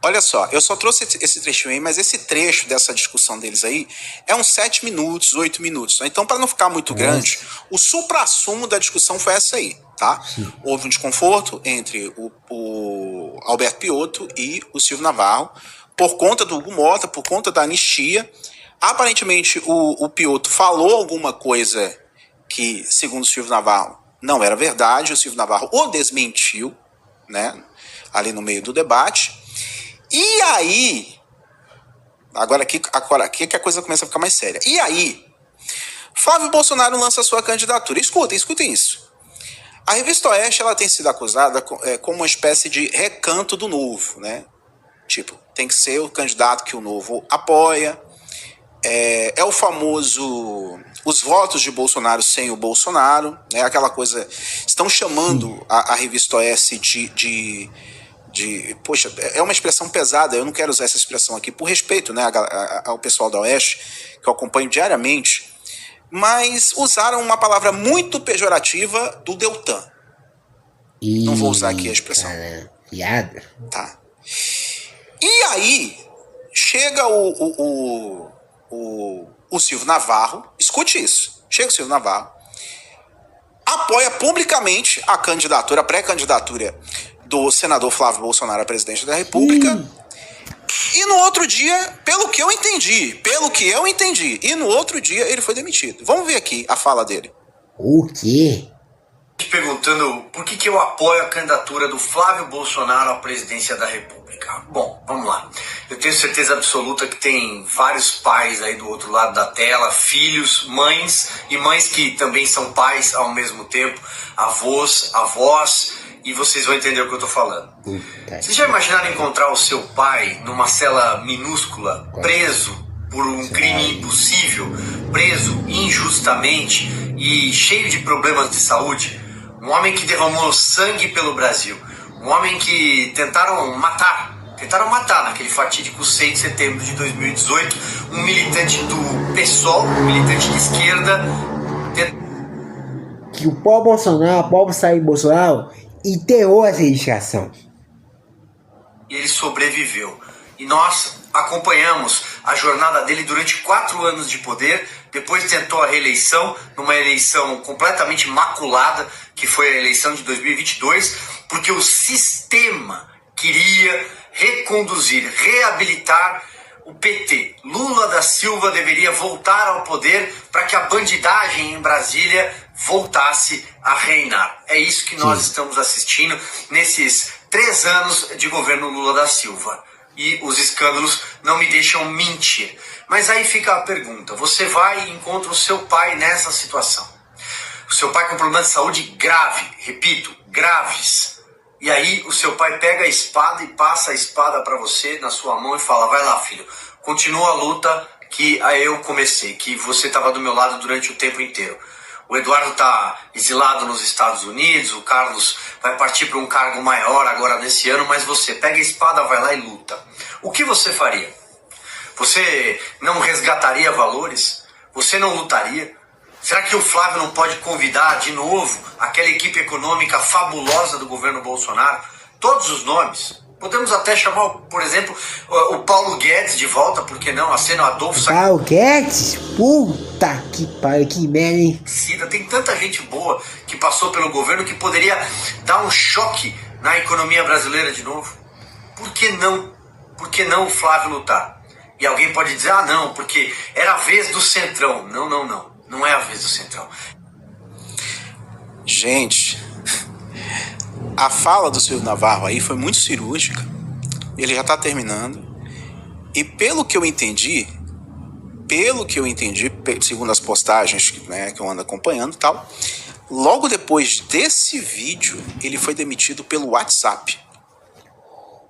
Olha só, eu só trouxe esse trechinho aí, mas esse trecho dessa discussão deles aí é uns 7 minutos, 8 minutos. Então, para não ficar muito grande, o suprassumo da discussão foi essa aí, tá? Houve um desconforto entre o Alberto Piotr e o Silvio Navarro, por conta do Hugo Mota, por conta da anistia. Aparentemente, o Piotr falou alguma coisa que, segundo o Silvio Navarro, não era verdade. O Silvio Navarro o desmentiu, né? Ali no meio do debate. E aí, agora aqui que a coisa começa a ficar mais séria. E aí, Flávio Bolsonaro lança sua candidatura. Escutem isso. A Revista Oeste, ela tem sido acusada como uma espécie de recanto do Novo, né? Tipo, tem que ser o candidato que o Novo apoia. É o famoso... os votos de Bolsonaro sem o Bolsonaro, né? Aquela coisa... Estão chamando a Revista Oeste poxa, é uma expressão pesada, eu não quero usar essa expressão aqui por respeito, né, ao pessoal da Oeste, que eu acompanho diariamente, mas usaram uma palavra muito pejorativa do Deltan. Não vou usar aqui a expressão. Piada. Tá. E aí, chega o Silvio Navarro, escute isso, chega o Silvio Navarro, apoia publicamente a pré-candidatura do senador Flávio Bolsonaro a presidente da República. E no outro dia, pelo que eu entendi, e no outro dia ele foi demitido. Vamos ver aqui a fala dele. O quê? Perguntando por que eu apoio a candidatura do Flávio Bolsonaro à presidência da República. Bom, vamos lá. Eu tenho certeza absoluta que tem vários pais aí do outro lado da tela, filhos, mães, e mães que também são pais ao mesmo tempo, avós, e vocês vão entender o que eu tô falando. Vocês já imaginaram encontrar o seu pai numa cela minúscula, preso por um crime impossível, preso injustamente e cheio de problemas de saúde? Um homem que derramou sangue pelo Brasil. Um homem que tentaram matar naquele fatídico 6 de setembro de 2018, um militante do PSOL, um militante de esquerda. Que o povo sair Bolsonaro, enterrou essa indicação. E ele sobreviveu. E nós acompanhamos a jornada dele durante 4 anos de poder. Depois tentou a reeleição, numa eleição completamente maculada, que foi a eleição de 2022, porque o sistema queria reconduzir, reabilitar o PT, Lula da Silva, deveria voltar ao poder para que a bandidagem em Brasília voltasse a reinar. É isso que nós estamos assistindo nesses 3 anos de governo Lula da Silva. E os escândalos não me deixam mentir. Mas aí fica a pergunta, você vai e encontra o seu pai nessa situação. O seu pai com problema de saúde grave, repito, graves. E aí o seu pai pega a espada e passa a espada para você na sua mão e fala, vai lá filho, continua a luta que eu comecei, que você estava do meu lado durante o tempo inteiro. O Eduardo está exilado nos Estados Unidos, o Carlos vai partir para um cargo maior agora nesse ano, mas você pega a espada, vai lá e luta. O que você faria? Você não resgataria valores? Você não lutaria? Será que o Flávio não pode convidar de novo aquela equipe econômica fabulosa do governo Bolsonaro? Todos os nomes. Podemos até chamar, por exemplo, o Paulo Guedes de volta, por que não? A cena Adolfo... Paulo Guedes? Puta que pariu, que merda, hein? Tem tanta gente boa que passou pelo governo que poderia dar um choque na economia brasileira de novo. Por que não? Por que não o Flávio lutar? E alguém pode dizer, não, porque era a vez do Centrão. Não. Não é a vez do Centrão. Gente, a fala do Silvio Navarro aí foi muito cirúrgica. Ele já está terminando. E pelo que eu entendi, segundo as postagens, né, que eu ando acompanhando e tal, logo depois desse vídeo, ele foi demitido pelo WhatsApp.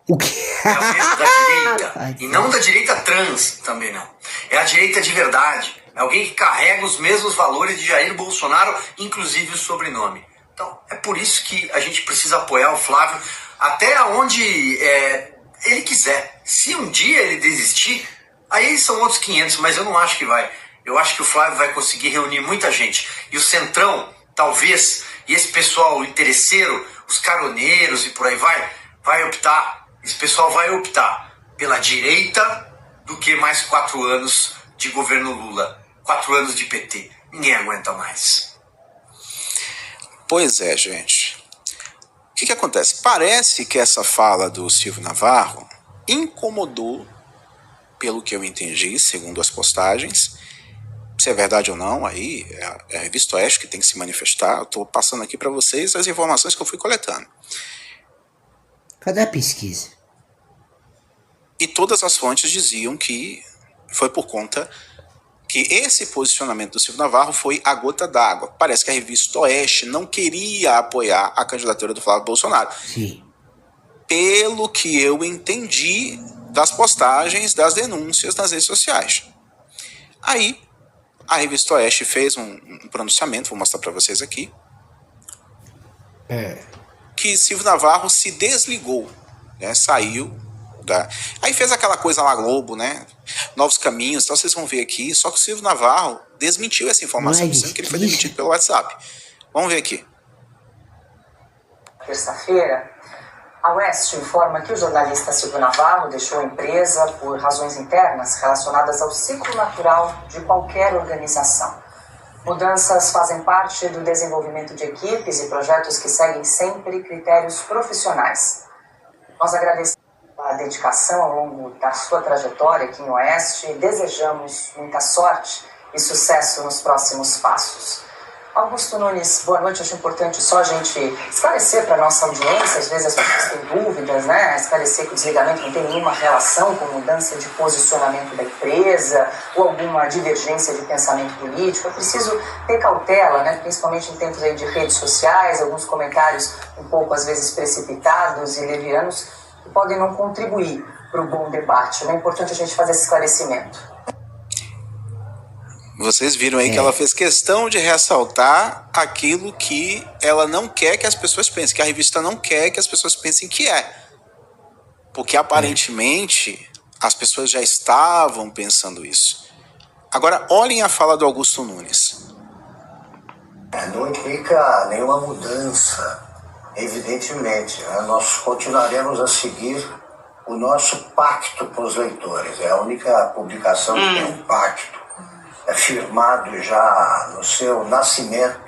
O quê? É a vez da direita. E não da direita trans também não. É a direita de verdade. É alguém que carrega os mesmos valores de Jair Bolsonaro, inclusive o sobrenome. Então, é por isso que a gente precisa apoiar o Flávio até onde ele quiser. Se um dia ele desistir, aí são outros 500, mas eu não acho que vai. Eu acho que o Flávio vai conseguir reunir muita gente. E o Centrão, talvez, e esse pessoal interesseiro, os caroneiros e por aí vai optar. Esse pessoal vai optar pela direita do que mais 4 anos de governo Lula. 4 anos de PT. Ninguém aguenta mais. Pois é, gente. O que acontece? Parece que essa fala do Silvio Navarro incomodou, pelo que eu entendi, segundo as postagens. Se é verdade ou não, aí é a Revista Oeste que tem que se manifestar. Eu estou passando aqui para vocês as informações que eu fui coletando. Cadê a pesquisa? E todas as fontes diziam que foi por conta que esse posicionamento do Silvio Navarro foi a gota d'água. Parece que a Revista Oeste não queria apoiar a candidatura do Flávio Bolsonaro. Sim. Pelo que eu entendi das postagens, das denúncias nas redes sociais. Aí, a Revista Oeste fez um pronunciamento, vou mostrar para vocês aqui, que Silvio Navarro se desligou, né, saiu Aí fez aquela coisa lá Globo, né? Novos caminhos, então vocês vão ver aqui. Só que o Silvio Navarro desmentiu essa informação, dizendo que ele foi demitido pelo WhatsApp. Vamos ver aqui. Terça-feira, a Oeste informa que o jornalista Silvio Navarro deixou a empresa por razões internas relacionadas ao ciclo natural de qualquer organização. Mudanças fazem parte do desenvolvimento de equipes e projetos que seguem sempre critérios profissionais. Nós agradecemos a dedicação ao longo da sua trajetória aqui no Oeste e desejamos muita sorte e sucesso nos próximos passos. Augusto Nunes, boa noite. Acho importante só a gente esclarecer para a nossa audiência, às vezes as pessoas têm dúvidas, né? Esclarecer que o desligamento não tem nenhuma relação com mudança de posicionamento da empresa ou alguma divergência de pensamento político. É preciso ter cautela, né? Principalmente em tempos aí de redes sociais, alguns comentários um pouco às vezes precipitados e levianos que podem não contribuir para o bom debate. É importante a gente fazer esse esclarecimento. Vocês viram aí que ela fez questão de ressaltar aquilo que ela não quer que as pessoas pensem, que a revista não quer que as pessoas pensem que é. Porque aparentemente as pessoas já estavam pensando isso. Agora, olhem a fala do Augusto Nunes. Não implica nenhuma mudança, evidentemente. Né? Nós continuaremos a seguir o nosso pacto para os leitores. É a única publicação que tem um pacto. É firmado já no seu nascimento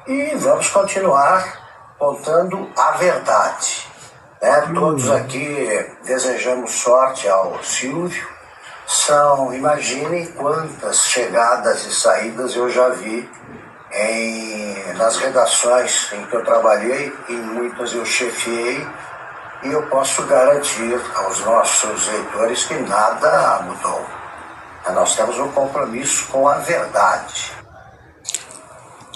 e vamos continuar contando a verdade. Né? Todos aqui desejamos sorte ao Silvio, Imaginem quantas chegadas e saídas eu já vi nas redações em que eu trabalhei, em muitas eu chefiei, e eu posso garantir aos nossos leitores que nada mudou. Nós temos um compromisso com a verdade.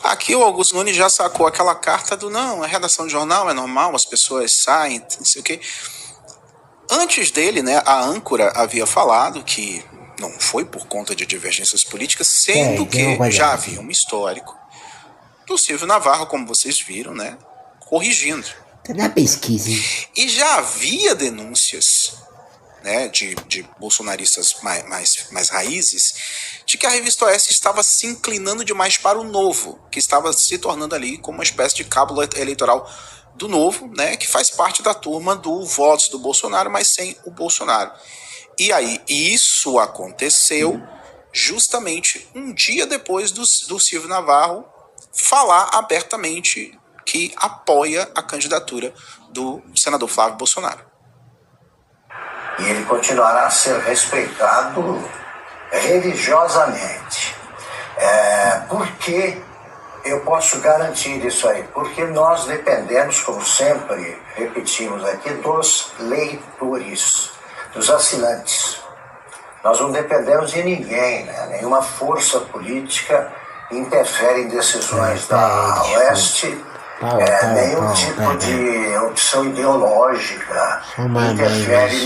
Aqui o Augusto Nunes já sacou aquela carta do não, a redação de jornal é normal, as pessoas saem, não sei o quê. Antes dele, né, a âncora havia falado que não foi por conta de divergências políticas, sendo que já havia um histórico do Silvio Navarro, como vocês viram, né, corrigindo. Tá na pesquisa, hein? E já havia denúncias, né, de bolsonaristas mais raízes, de que a Revista Oeste estava se inclinando demais para o Novo, que estava se tornando ali como uma espécie de cabo eleitoral do Novo, né, que faz parte da turma do votos do Bolsonaro, mas sem o Bolsonaro. E aí, isso aconteceu justamente um dia depois do Silvio Navarro falar abertamente que apoia a candidatura do senador Flávio Bolsonaro. E ele continuará a ser respeitado religiosamente. Por que eu posso garantir isso aí? Porque nós dependemos, como sempre repetimos aqui, dos leitores, dos assinantes. Nós não dependemos de ninguém, né? Nenhuma força política interfere em decisões da Oeste, nenhum tipo de opção ideológica interfere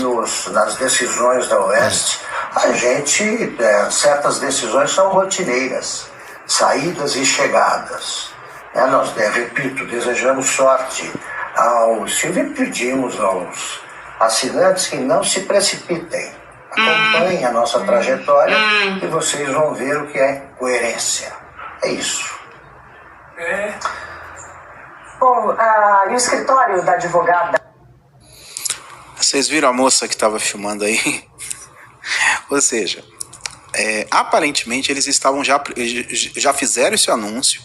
nas decisões da Oeste. A gente, certas decisões são rotineiras, saídas e chegadas. Nós, repito, desejamos sorte ao Silvio e pedimos aos assinantes que não se precipitem. Acompanhem a nossa trajetória e vocês vão ver o que é coerência. É isso. Bom, e o escritório da advogada... Vocês viram a moça que estava filmando aí? Ou seja, aparentemente eles estavam já fizeram esse anúncio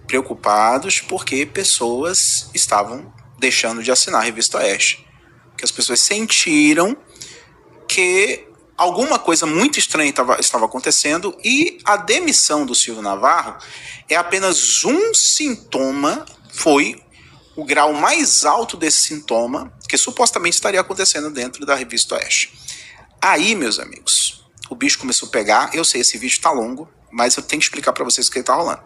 preocupados porque pessoas estavam deixando de assinar a Revista Oeste. Que as pessoas sentiram que alguma coisa muito estranha estava acontecendo e a demissão do Silvio Navarro é apenas um sintoma, foi o grau mais alto desse sintoma que supostamente estaria acontecendo dentro da Revista Oeste. Aí, meus amigos, o bicho começou a pegar. Eu sei, esse vídeo tá longo, mas eu tenho que explicar para vocês o que tá rolando.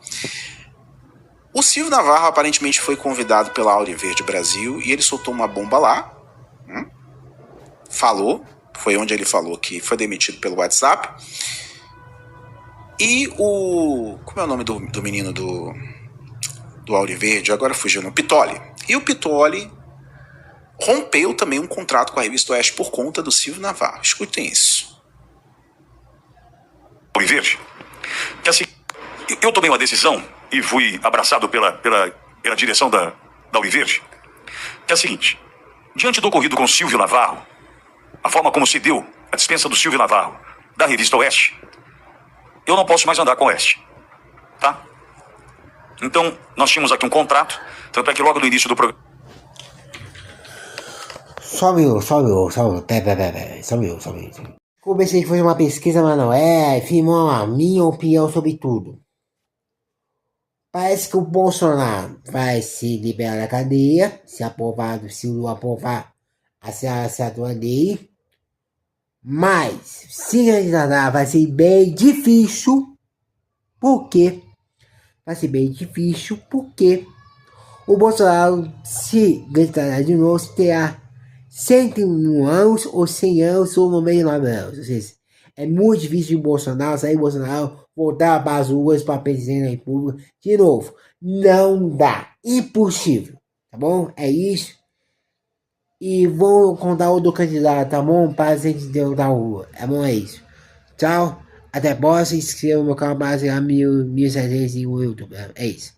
O Silvio Navarro aparentemente foi convidado pela Auriverde Brasil e ele soltou uma bomba lá. Foi onde ele falou que foi demitido pelo WhatsApp. E como é o nome do menino do Auriverde? Agora fugiu, no Pitoli. E o Pitoli rompeu também um contrato com a Revista Oeste por conta do Silvio Navarro. Escutem isso. Auriverde, que assim, eu tomei uma decisão e fui abraçado pela direção da Auriverde, que é a seguinte: diante do ocorrido com o Silvio Navarro, a forma como se deu a dispensa do Silvio Navarro da Revista Oeste, eu não posso mais andar com a Oeste, tá? Então, nós tínhamos aqui um contrato, tanto é que logo no início do programa... Só um minuto. Comecei a fazer uma pesquisa, mas não afirmou a minha opinião sobre tudo. Parece que o Bolsonaro vai se liberar da cadeia, se o aprovar a assinatura dele. Mas, se candidatar, vai ser bem difícil. Por quê? Vai ser bem difícil porque o Bolsonaro, se candidatar de novo, terá 101 anos ou 100 anos ou 99 anos. Ou seja, é muito difícil de Bolsonaro voltar para as ruas para presidente da República de novo. Não dá. Impossível. Tá bom? É isso. E vou contar outro candidato, tá bom? Para a gente da rua. Tá bom? É isso. Tchau. Até a próxima. Se inscreva no meu canal para chegar a 1.700 no YouTube. É isso.